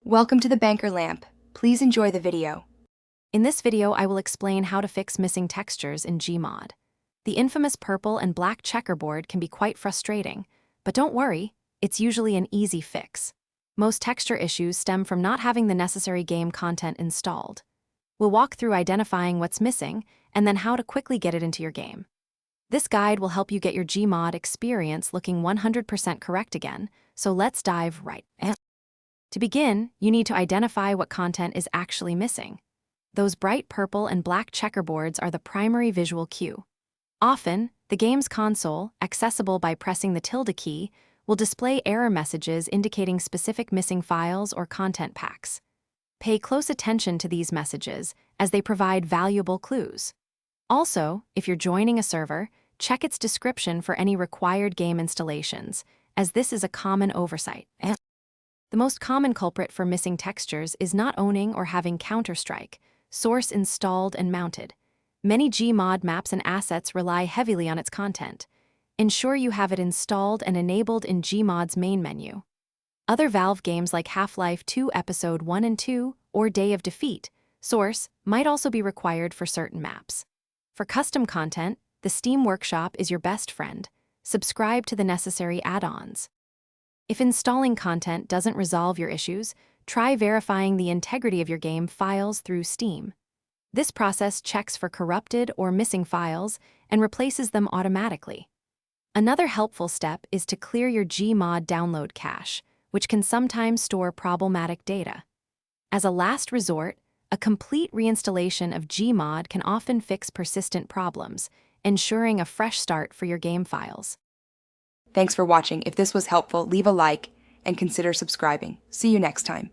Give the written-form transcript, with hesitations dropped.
Welcome to the Banker Lamp. Please enjoy the video. In this video, I will explain how to fix missing textures in Gmod. The infamous purple and black checkerboard can be quite frustrating, but don't worry, it's usually an easy fix. Most texture issues stem from not having the necessary game content installed. We'll walk through identifying what's missing and then how to quickly get it into your game. This guide will help you get your Gmod experience looking 100% correct again, so let's dive right in. To begin, you need to identify what content is actually missing. Those bright purple and black checkerboards are the primary visual cue. Often, the game's console, accessible by pressing the tilde key, will display error messages indicating specific missing files or content packs. Pay close attention to these messages, as they provide valuable clues. Also, if you're joining a server, check its description for any required game installations, as this is a common oversight. The most common culprit for missing textures is not owning or having Counter-Strike Source installed and mounted. Many Gmod maps and assets rely heavily on its content. Ensure you have it installed and enabled in Gmod's main menu. Other Valve games like Half-Life 2 Episode 1 and 2 or Day of Defeat Source might also be required for certain maps. For custom content, the Steam Workshop is your best friend. Subscribe to the necessary add-ons. If installing content doesn't resolve your issues, try verifying the integrity of your game files through Steam. This process checks for corrupted or missing files and replaces them automatically. Another helpful step is to clear your Gmod download cache, which can sometimes store problematic data. As a last resort, a complete reinstallation of Gmod can often fix persistent problems, ensuring a fresh start for your game files. Thanks for watching. If this was helpful, leave a like and consider subscribing. See you next time.